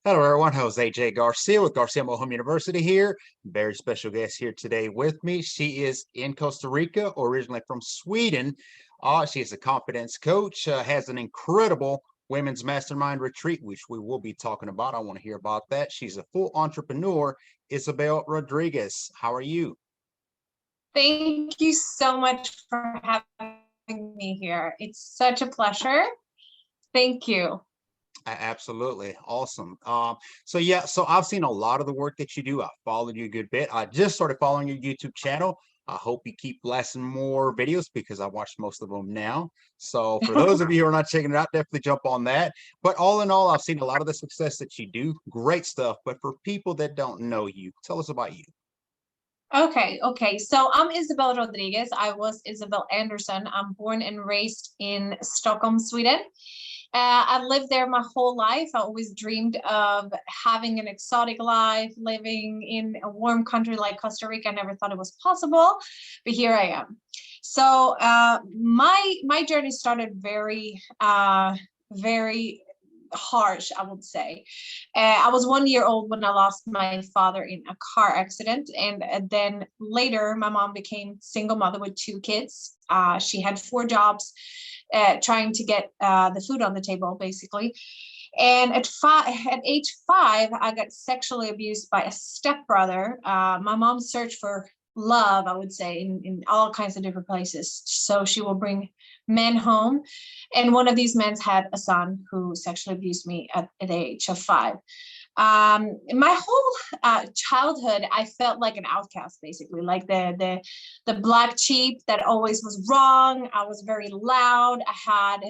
Hello, everyone. Jose J. Garcia with Garcia Home University here. Very special guest here today with me. She is in Costa Rica, originally from Sweden. She is a confidence coach, has an incredible women's mastermind retreat, which we will be talking about. I want to hear about that. She's a full entrepreneur, Isabel Rodriguez. How are you? Thank you so much for having me here. It's such a pleasure. Thank you. Absolutely. Awesome. So I've seen a lot of the work that you do. I followed you a good bit. I just started following your YouTube channel. I hope you keep blasting more videos because I watched most of them now. So for those of you who are not checking it out, definitely jump on that. But all in all, I've seen a lot of the success that you do. Great stuff. But for people that don't know you, tell us about you. Okay. So I'm Isabel Rodriguez. I was Isabel Anderson. I'm born and raised in Stockholm, Sweden. I lived there my whole life. I always dreamed of having an exotic life, living in a warm country like Costa Rica. I never thought it was possible, but here I am. So my journey started very harsh, I would say. I was 1 year old when I lost my father in a car accident, and then later my mom became single mother with two kids. She had four jobs, trying to get the food on the table, basically. And at age 5, I got sexually abused by a stepbrother. My mom searched for love, I would say, in all kinds of different places. So she will bring men home. And one of these men had a son who sexually abused me at the age of 5. My whole childhood, I felt like an outcast, basically, like the black sheep that always was wrong. I was very loud. I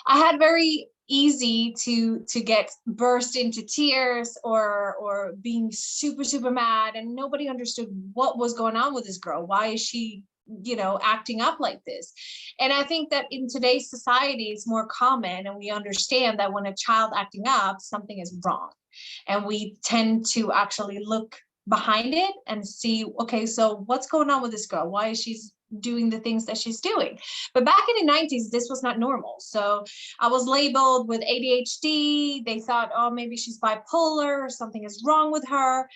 had very easy to get burst into tears or being super mad, and nobody understood what was going on with this girl. Why is she acting up like this? And I think that in today's society it's more common, and we understand that when a child acting up, something is wrong, and we tend to actually look behind it and see, okay, so what's going on with this girl? Why is she doing the things that she's doing? But back in the 90s, this was not normal. So I was labeled with ADHD. They thought, oh, maybe she's bipolar or something is wrong with her.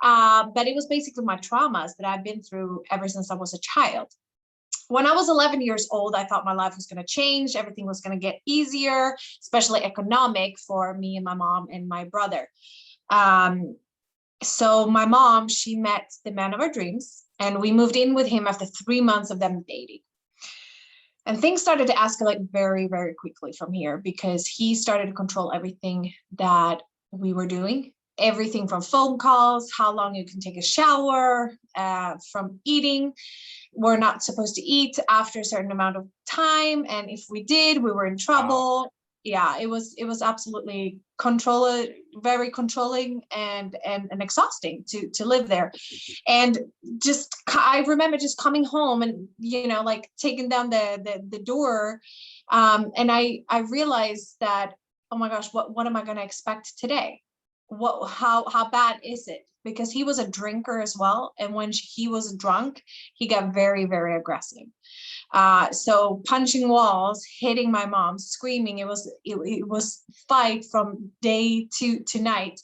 But it was basically my traumas that I've been through ever since I was a child. When I was 11 years old, I thought my life was going to change. Everything was going to get easier, especially economic for me and my mom and my brother. So my mom, she met the man of her dreams, and we moved in with him after 3 months of them dating. And things started to escalate very quickly from here, because he started to control everything that we were doing. Everything from phone calls, how long you can take a shower, from eating. We're not supposed to eat after a certain amount of time, and if we did, we were in trouble. Wow. Yeah, it was absolutely very controlling and exhausting to live there. And just I remember just coming home and like taking down the door, and I realized that, oh my gosh, what am I going to expect today? How bad is it? Because he was a drinker as well, and when he was drunk, he got very aggressive. So punching walls, hitting my mom, screaming. It was fight from day to night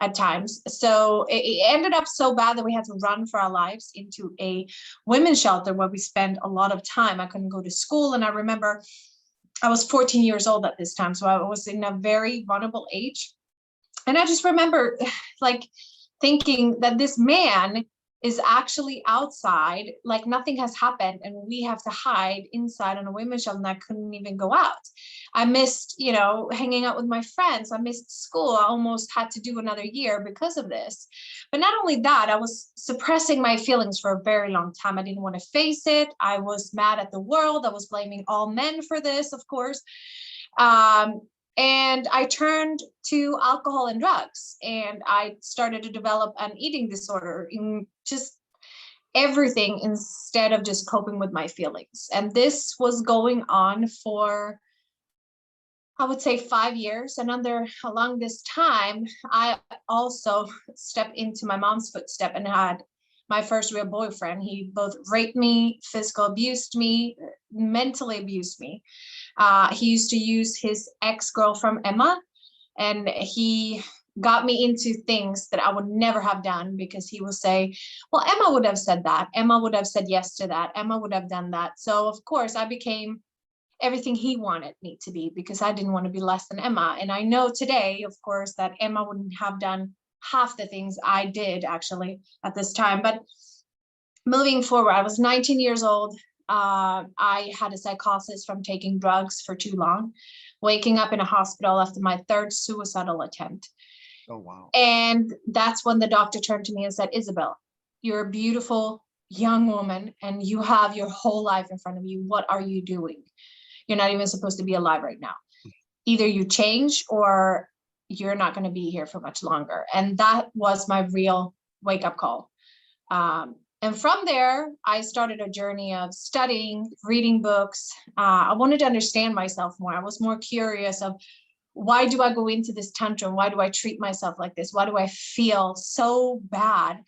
at times. So it ended up so bad that we had to run for our lives into a women's shelter where we spent a lot of time. I couldn't go to school, and I remember I was 14 years old at this time, so I was in a very vulnerable age. And I just remember like thinking that this man is actually outside, like nothing has happened, and we have to hide inside on a women's shelter, and I couldn't even go out. I missed, hanging out with my friends. I missed school. I almost had to do another year because of this. But not only that, I was suppressing my feelings for a very long time. I didn't want to face it. I was mad at the world. I was blaming all men for this, of course. And I turned to alcohol and drugs, and I started to develop an eating disorder in just everything instead of just coping with my feelings. And this was going on for, I would say, 5 years. And along this time, I also stepped into my mom's footstep and had my first real boyfriend. He both raped me, physical abused me, mentally abused me. He used to use his ex-girlfriend Emma And he got me into things that I would never have done, because he would say, well, Emma would have said that. Emma would have said yes to that. Emma would have done that. So of course I became everything he wanted me to be, because I didn't want to be less than Emma. And I know today, of course, that Emma wouldn't have done half the things I did actually at this time. But moving forward, I was 19 years old. I had a psychosis from taking drugs for too long, waking up in a hospital after my third suicidal attempt. Oh, wow. And that's when the doctor turned to me and said, Isabel, you're a beautiful young woman and you have your whole life in front of you. What are you doing? You're not even supposed to be alive right now. Either you change or you're not going to be here for much longer. And that was my real wake-up call. And from there, I started a journey of studying, reading books. I wanted to understand myself more. I was more curious of, why do I go into this tantrum? Why do I treat myself like this? Why do I feel so bad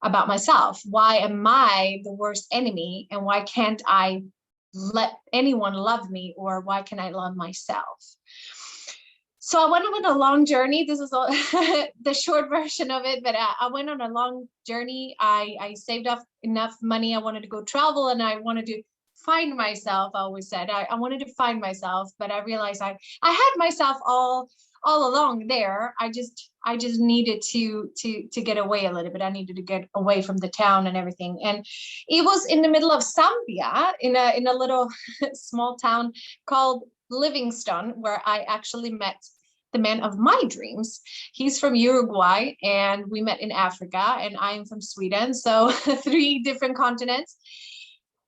about myself? Why am I the worst enemy? And why can't I let anyone love me? Or why can I love myself? So I went on a long journey. This is all the short version of it, but I went on a long journey. I saved up enough money. I wanted to go travel, and I wanted to find myself. I always said I wanted to find myself, but I realized I had myself all along there. I just needed to get away a little bit. I needed to get away from the town and everything. And it was in the middle of Zambia, in a little small town called Livingston, where I actually met the man of my dreams. He's from Uruguay and we met in Africa, and I'm from Sweden. So 3 different continents.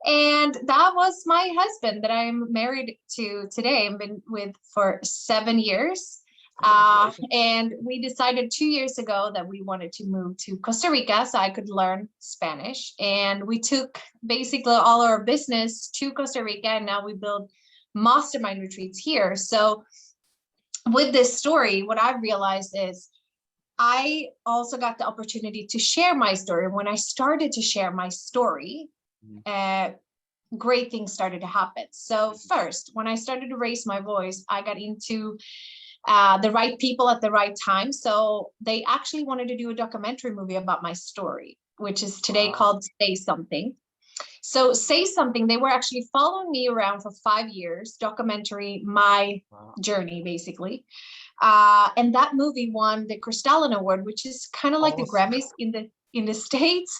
And that was my husband that I'm married to today. I've been with for 7 years. And we decided 2 years ago that we wanted to move to Costa Rica so I could learn Spanish. And we took basically all our business to Costa Rica, and now we build mastermind retreats here. So with this story, what I realized is I also got the opportunity to share my story. When I started to share my story, great things started to happen. So first, when I started to raise my voice, I got into the right people at the right time. So they actually wanted to do a documentary movie about my story, which is today called Say Something. So Say Something, they were actually following me around for 5 years, documentary my journey, basically. And that movie won the Crystalline Award, which is kind of like the Grammys in the States.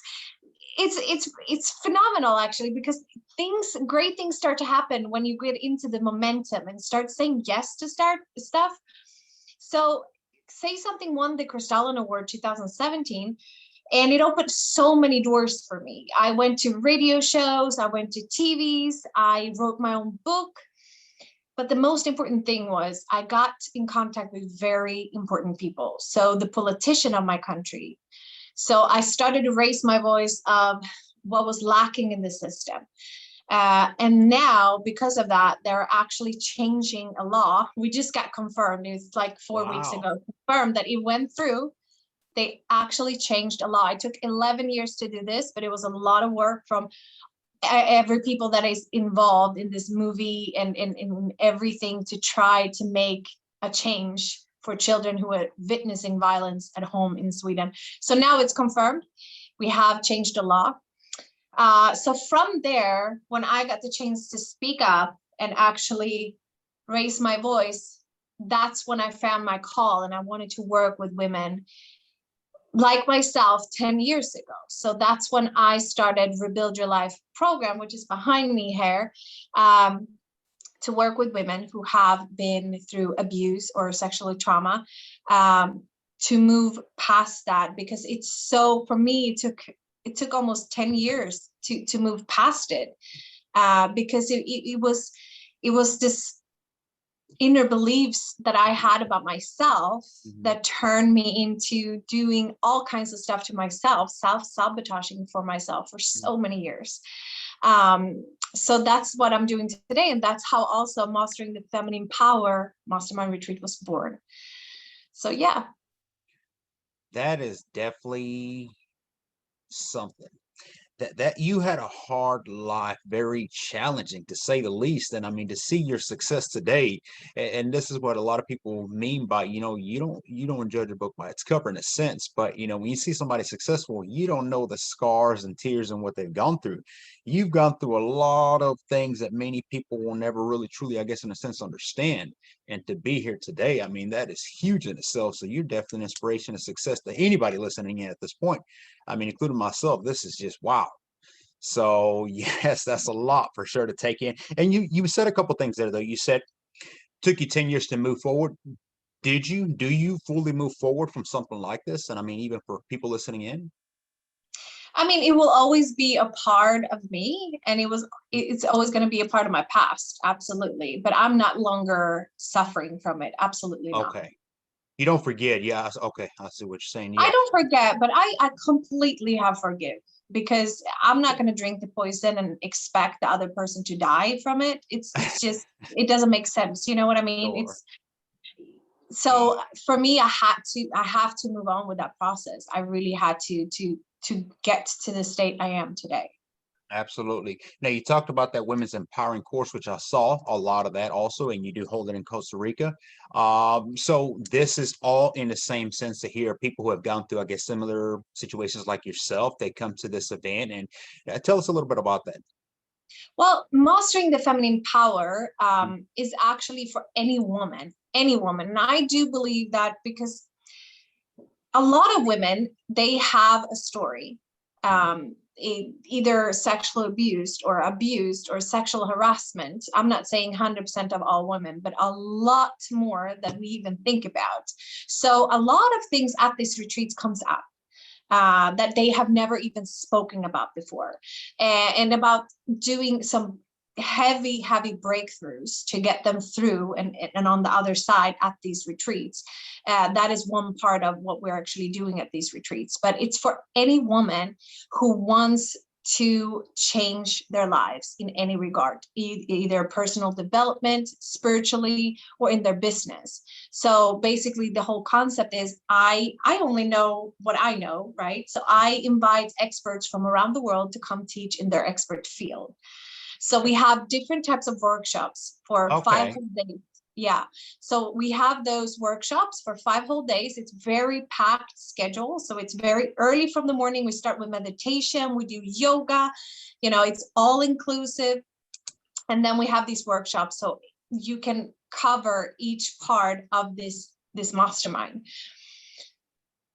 It's phenomenal, actually, because great things start to happen when you get into the momentum and start saying yes to start stuff. So Say Something won the Crystalline Award 2017. And it opened so many doors for me. I went to radio shows, I went to TVs, I wrote my own book. But the most important thing was I got in contact with very important people. So the politician of my country. So I started to raise my voice of what was lacking in the system. And now, because of that, they're actually changing a law. We just got confirmed. It's like 4 weeks ago, confirmed that it went through. They actually changed a law. It took 11 years to do this, but it was a lot of work from every people that is involved in this movie and in everything to try to make a change for children who are witnessing violence at home in Sweden. So now it's confirmed. We have changed the law. So from there, when I got the chance to speak up and actually raise my voice, that's when I found my call, and I wanted to work with women like myself 10 years ago. So that's when I started Rebuild Your Life program, which is behind me here, to work with women who have been through abuse or sexual trauma, to move past that, because it's so, for me, it took almost 10 years to move past it, because it was this inner beliefs that I had about myself that turned me into doing all kinds of stuff to myself, self-sabotaging for myself for so many years. So that's what I'm doing today. And that's how also Mastering the Feminine Power Mastermind Retreat was born. So yeah. That is definitely something. that you had a hard life, very challenging to say the least. And I mean, to see your success today, and this is what a lot of people mean by, you don't judge a book by its cover in a sense, but when you see somebody successful, you don't know the scars and tears and what they've gone through. You've gone through a lot of things that many people will never really truly, I guess, in a sense, understand. And to be here today, I mean, that is huge in itself. So you're definitely an inspiration and success to anybody listening in at this point. I mean, including myself. This is just wow. So yes, that's a lot for sure to take in. And you said a couple things there though. You said took you 10 years to move forward. Do you fully move forward from something like this? And I mean, even for people listening in? I mean, it will always be a part of me, and it's always going to be a part of my past, absolutely. But I'm not longer suffering from it, absolutely not. Okay. You don't forget. Yeah. Okay. I see what you're saying. I Yeah. don't forget, but I completely have forgive, because I'm not going to drink the poison and expect the other person to die from it. It's just, it doesn't make sense. You know what I mean? Sure. It's so for me, I have to move on with that process. I really had to get to the state I am today. Absolutely. Now you talked about that women's empowering course, which I saw a lot of that also, and you do hold it in Costa Rica. So this is all in the same sense to hear people who have gone through, I guess, similar situations like yourself. They come to this event, and tell us a little bit about that. Well, mastering the feminine power is actually for any woman, any woman. And I do believe that, because a lot of women, they have a story, either sexual abused or sexual harassment. I'm not saying 100% of all women, but a lot more than we even think about. So a lot of things at these retreats comes up that they have never even spoken about before, and about doing some heavy breakthroughs to get them through and on the other side at these retreats. That is one part of what we're actually doing at these retreats, but it's for any woman who wants to change their lives in any regard, either personal development, spiritually, or in their business. So basically the whole concept is I only know what I know, right? So I invite experts from around the world to come teach in their expert field. So we have different types of workshops for 5 Okay. whole days. Yeah. So we have those workshops for 5 whole days. It's very packed schedule. So it's very early from the morning. We start with meditation. We do yoga. It's all inclusive. And then we have these workshops. So you can cover each part of this mastermind.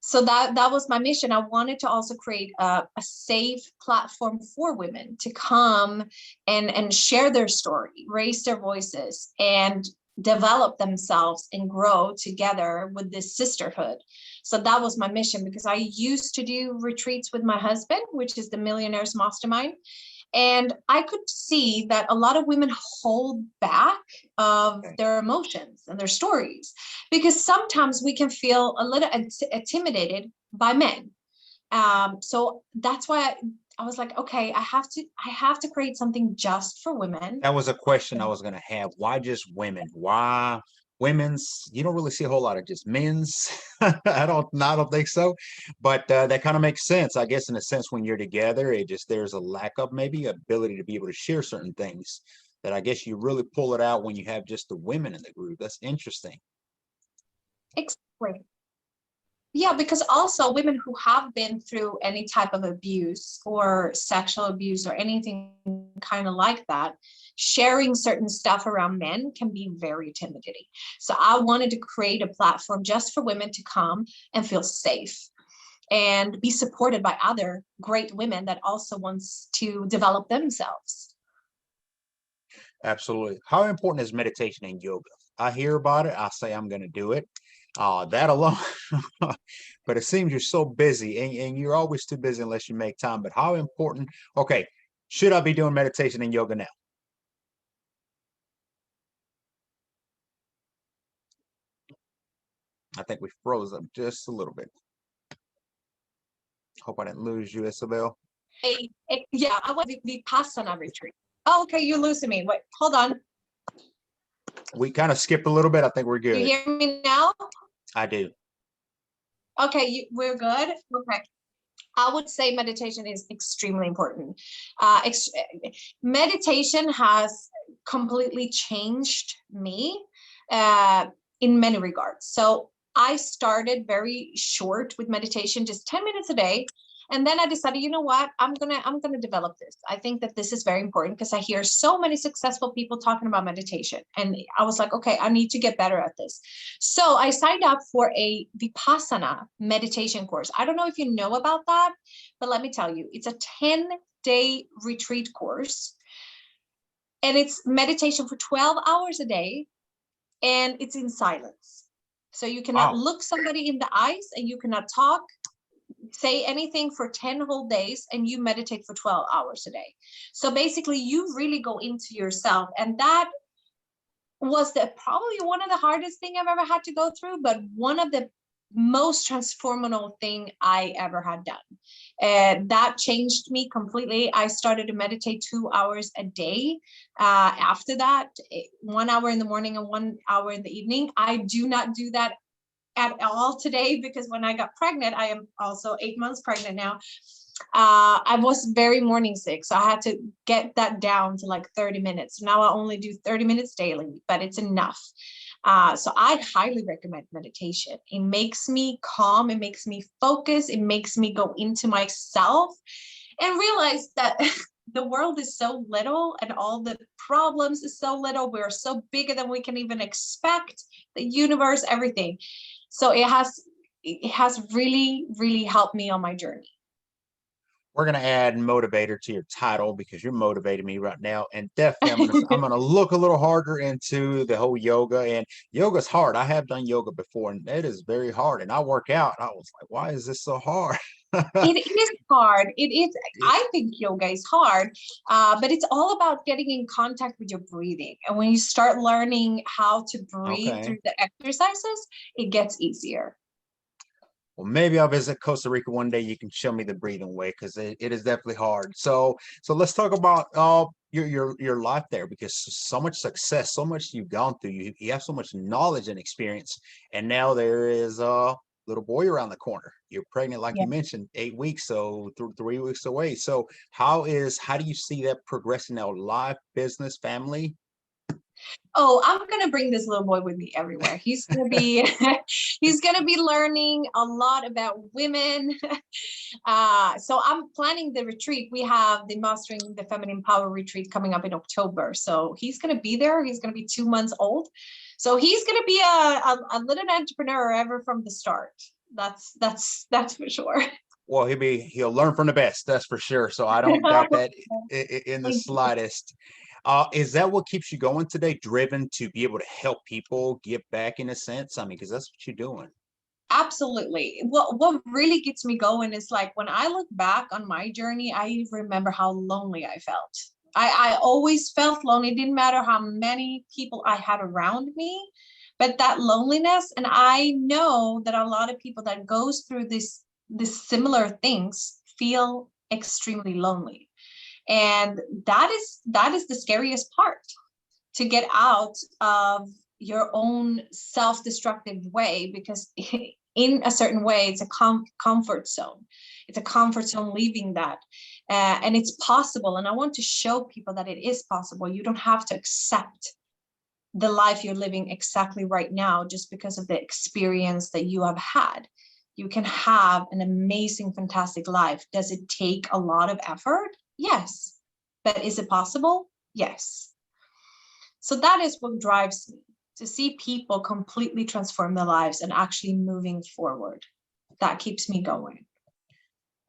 So that was my mission. I wanted to also create a safe platform for women to come and share their story, raise their voices, and develop themselves and grow together with this sisterhood. So that was my mission, because I used to do retreats with my husband, which is the Millionaires Mastermind. And I could see that a lot of women hold back of their emotions and their stories, because sometimes we can feel a little intimidated by men. So that's why I was like, okay, I have to create something just for women. That was a question I was going to have. Why just women? Why women's? You don't really see a whole lot of just men's. I don't think so. But that kind of makes sense, I guess, in a sense. When you're together, there's a lack of maybe ability to be able to share certain things that I guess you really pull it out when you have just the women in the group. That's interesting. Exactly. Yeah, because also women who have been through any type of abuse or sexual abuse or anything kind of like that, sharing certain stuff around men can be very intimidating. So I wanted to create a platform just for women to come and feel safe and be supported by other great women that also wants to develop themselves. Absolutely. How important is meditation and yoga? I hear about it. I say I'm going to do it. That alone. But it seems you're so busy, and you're always too busy unless you make time. But how important? Okay. Should I be doing meditation and yoga now? I think we froze up just a little bit. Hope I didn't lose you, Isabel. Yeah, I want the Vipassana retreat. Oh, okay, you're losing me. Wait, hold on. We kind of skipped a little bit. I think we're You good. hear me now? I do. Okay, we're good. Okay. I would say meditation is extremely important. Meditation has completely changed me in many regards. So I started very short with meditation, just 10 minutes a day. And then I decided, you know what, I'm gonna develop this. I think that this is very important because I hear so many successful people talking about meditation. And I was like, okay, I need to get better at this. So I signed up for a Vipassana meditation course. I don't know if you know about that, but let me tell you, it's a 10-day retreat course. And it's meditation for 12 hours a day, and it's in silence. So you cannot Wow. look somebody in the eyes, and you cannot talk, say anything for 10 whole days, and you meditate for 12 hours a day. So basically you really go into yourself, and that was probably one of the hardest thing I've ever had to go through, but one of the most transformational thing I ever had done. And that changed me completely. I started to meditate 2 hours a day. After that, 1 hour in the morning and 1 hour in the evening. I do not do that at all today, because when I got pregnant, I am also 8 months pregnant now. I was very morning sick, so I had to get that down to like 30 minutes. Now I only do 30 minutes daily, but it's enough. So I highly recommend meditation. It makes me calm, it makes me focus, it makes me go into myself and realize that the world is so little and all the problems is so little. We're so bigger than we can even expect, the universe, everything. So it has really, really helped me on my journey. We're gonna add motivator to your title because you're motivating me right now, and definitely I'm gonna look a little harder into the whole yoga. And yoga's hard. I have done yoga before, and it is very hard. And I work out, and I was like, why is this so hard? It is hard. It is. I think yoga is hard, but it's all about getting in contact with your breathing. And when you start learning how to breathe Okay. through the exercises, it gets easier. Well, maybe I'll visit Costa Rica one day. You can show me the breathing way because it is definitely hard. So let's talk about your life there, because so much success, so much you've gone through. You have so much knowledge and experience, and now there is a little boy around the corner. You're pregnant, like Yeah. you mentioned, 8 weeks, so 3 weeks away. So how do you see that progressing now? Life, business, family? Oh, I'm gonna bring this little boy with me everywhere. He's gonna be he's gonna be learning a lot about women. So I'm planning the retreat. We have the Mastering the Feminine Power retreat coming up in October. So he's gonna be there. He's gonna be 2 months old. So he's gonna be a little entrepreneur ever from the start. That's for sure. Well, he'll learn from the best, that's for sure. So I don't doubt that in the Thank you. slightest. Is that what keeps you going today? Driven to be able to help people give back in a sense? I mean, because that's what you're doing. Absolutely. What really gets me going is like when I look back on my journey, I remember how lonely I felt. I always felt lonely. It didn't matter how many people I had around me, but that loneliness, and I know that a lot of people that goes through this similar things feel extremely lonely. And that is the scariest part, to get out of your own self-destructive way, because in a certain way it's a comfort zone. It's a comfort zone leaving that, and it's possible. And I want to show people that it is possible. You don't have to accept the life you're living exactly right now just because of the experience that you have had. You can have an amazing, fantastic life. Does it take a lot of effort? Yes. But is it possible? Yes. So that is what drives me, to see people completely transform their lives and actually moving forward. That keeps me going.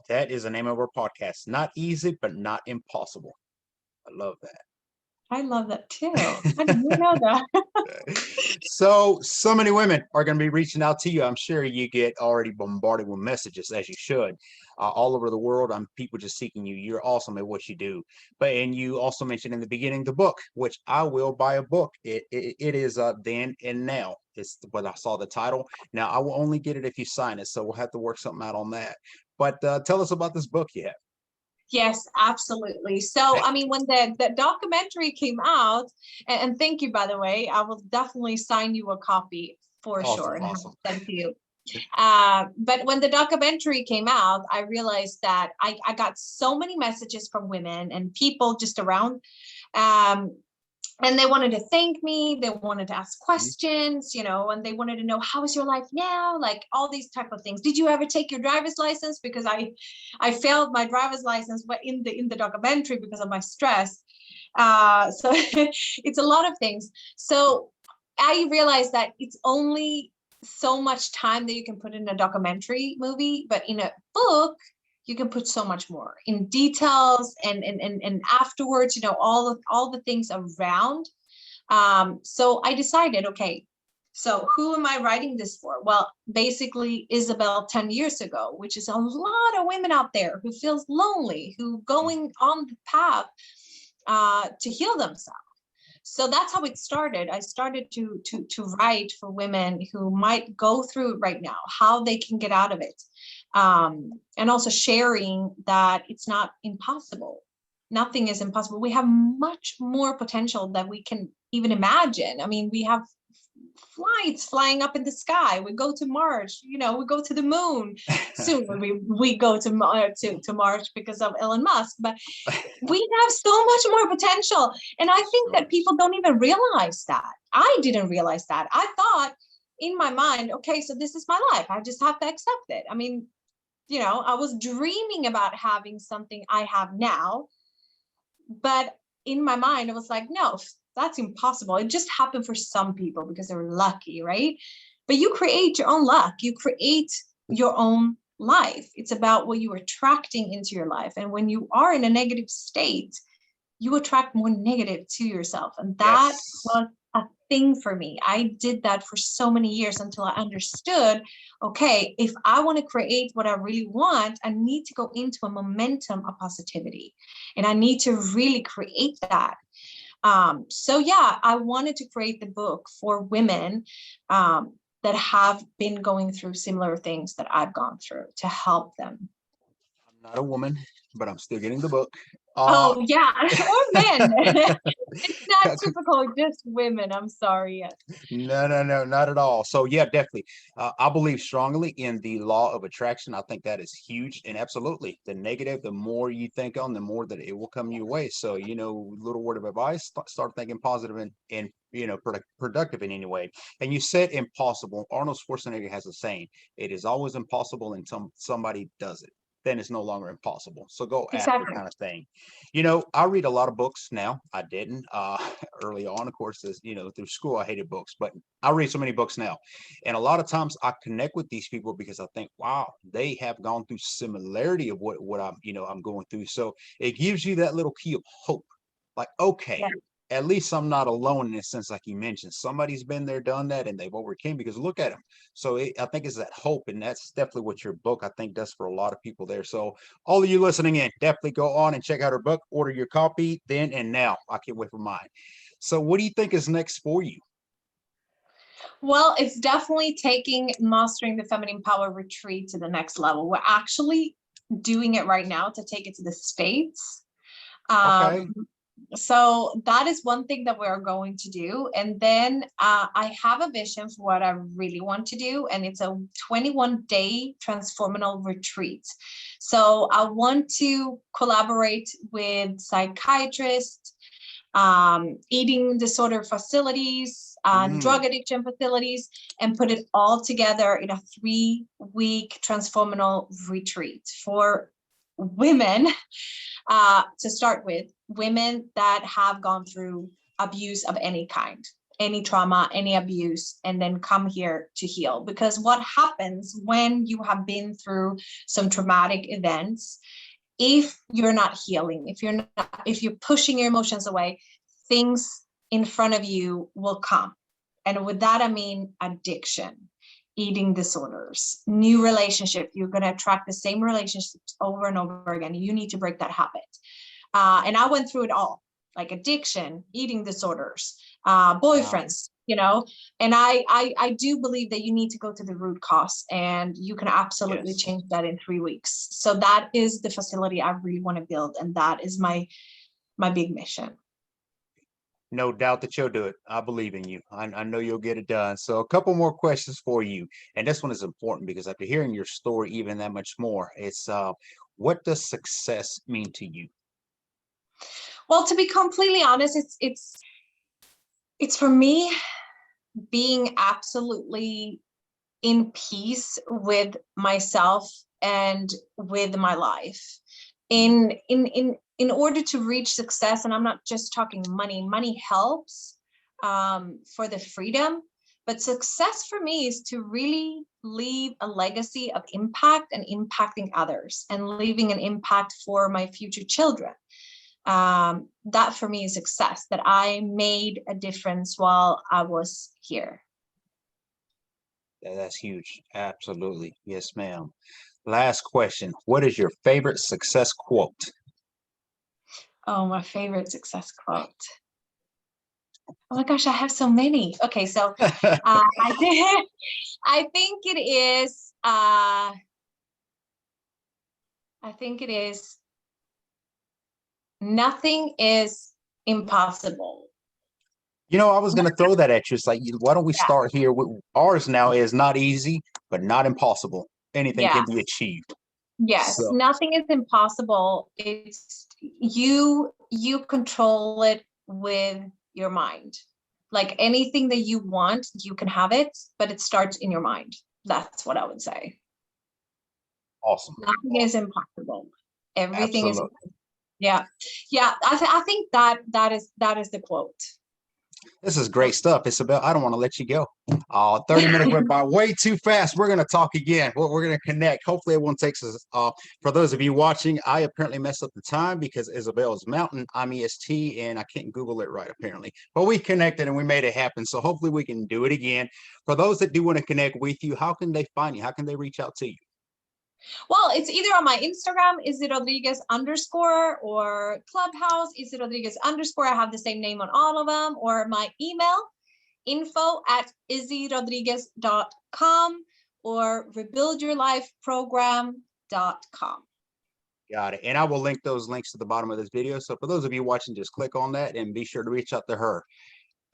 That is the name of our podcast. Not easy, but not impossible. I love I love that too. I didn't that. know that. So many women are going to be reaching out to you. I'm sure you get already bombarded with messages, as you should, all over the world. People just seeking you. You're awesome at what you do. And you also mentioned in the beginning the book, which I will buy a book. It is Then and Now. It's what I saw the title. Now I will only get it if you sign it, so we'll have to work something out on that. But tell us about this book you have. Yes, absolutely. So, I mean, when the documentary came out, and thank you, by the way, I will definitely sign you a copy for sure Awesome, and have awesome. it sent to you. But when the documentary came out, I realized that I got so many messages from women and people just around. Um, and they wanted to thank me, they wanted to ask questions, and they wanted to know, how is your life now, like all these type of things. Did you ever take your driver's license? Because I failed my driver's license, but in the documentary, because of my stress. So it's a lot of things. So I realized that it's only so much time that you can put in a documentary movie, but in a book you can put so much more in details and afterwards, all the things around. So I decided, okay, so who am I writing this for? Well, basically Isabel 10 years ago, which is a lot of women out there who feels lonely, who going on the path to heal themselves. So that's how it started. I started to write for women who might go through it right now, how they can get out of it. And also sharing that it's not impossible. Nothing is impossible. We have much more potential than we can even imagine. I mean, we have flights flying up in the sky. We go to Mars, we go to the moon. Soon we go to Mars because of Elon Musk, but we have so much more potential. And I think that people don't even realize that. I didn't realize that. I thought in my mind, okay, so this is my life. I just have to accept it. I mean, I was dreaming about having something I have now, but in my mind, it was like, no, that's impossible. It just happened for some people because they were lucky, right? But you create your own luck. You create your own life. It's about what you're attracting into your life. And when you are in a negative state, you attract more negative to yourself. And that was a thing for me. I did that for so many years until I understood, okay, if I want to create what I really want, I need to go into a momentum of positivity. And I need to really create that. So yeah, I wanted to create the book for women that have been going through similar things that I've gone through, to help them. I'm not a woman, but I'm still getting the book. Oh yeah, or men. It's not typical, just women. I'm sorry. Yes. No, not at all. So yeah, definitely. I believe strongly in the law of attraction. I think that is huge, and absolutely, the negative, the more you think on, the more that it will come your way. So little word of advice: start thinking positive and productive in any way. And you said impossible. Arnold Schwarzenegger has a saying: "It is always impossible until somebody does it. Then it's no longer impossible." So go after, Exactly. kind of thing. I read a lot of books now. I didn't early on, of course, as through school, I hated books, but I read so many books now. And a lot of times I connect with these people because I think, wow, they have gone through similarity of what I'm going through. So it gives you that little key of hope. Like, okay, Yeah. at least I'm not alone in a sense, like you mentioned. Somebody's been there, done that, and they've overcame, because look at them. So I think it's that hope, and that's definitely what your book, I think, does for a lot of people there. So all of you listening in, definitely go on and check out her book, order your copy then and now. I can't wait for mine. So what do you think is next for you? Well, it's definitely taking Mastering the Feminine Power retreat to the next level. We're actually doing it right now to take it to the States. Okay. So that is one thing that we're going to do. And then I have a vision for what I really want to do. And it's a 21-day transformational retreat. So I want to collaborate with psychiatrists, eating disorder facilities, drug addiction facilities, and put it all together in a 3-week transformational retreat for women, to start with, women that have gone through abuse of any kind, any trauma, any abuse, and then come here to heal. Because what happens when you have been through some traumatic events, if you're not healing, if you're pushing your emotions away, things in front of you will come. And with that, I mean addiction, eating disorders, new relationship. You're going to attract the same relationships over and over again. You need to break that habit. And I went through it all, like addiction, eating disorders, boyfriends, and I do believe that you need to go to the root cause, and you can absolutely change that in 3 weeks. So that is the facility I really want to build. And that is my big mission. No doubt that you'll do it. I believe in you. I know you'll get it done. So a couple more questions for you. And this one is important because after hearing your story even that much more, it's what does success mean to you? Well, to be completely honest, it's for me being absolutely in peace with myself and with my life. In order to reach success, and I'm not just talking money, money helps for the freedom, but success for me is to really leave a legacy of impact and impacting others and leaving an impact for my future children. That for me is success, that I made a difference while I was here. That's huge. Absolutely. Yes, ma'am. Last question. What is your favorite success quote? Oh, my favorite success quote. Oh my gosh, I have so many. Okay, so I think it is nothing is impossible. You know, I was going to throw that at you. It's like, why don't we Yeah, start here? Ours now is not easy, but not impossible. Anything yeah. can be achieved. Yes, So nothing is impossible. It's you control it with your mind. Like anything that you want, you can have it, but it starts in your mind. That's what I would say. awesome. Nothing is impossible. Everything is, Absolutely. yeah. Yeah, I think that is the quote. This is great stuff, Isabel. I don't want to let you go. 30 minutes went by way too fast. We're going to talk again. We're going to connect. Hopefully, everyone takes us. For those of you watching, I apparently messed up the time because Isabel is Mountain. I'm EST, and I can't Google it right, apparently. But we connected and we made it happen. So hopefully, we can do it again. For those that do want to connect with you, how can they find you? How can they reach out to you? Well, it's either on my Instagram, Izzy Rodriguez _, or Clubhouse, Izzy Rodriguez _. I have the same name on all of them, or my email, info@izzyrodriguez.com or rebuildyourlifeprogram.com. Got it. And I will link those links to the bottom of this video. So for those of you watching, just click on that and be sure to reach out to her.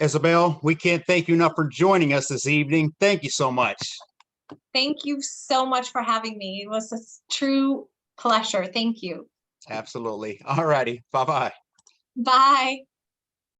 Isabel, we can't thank you enough for joining us this evening. Thank you so much. Thank you so much for having me. It was a true pleasure. Thank you. Absolutely. All righty. Bye-bye. Bye.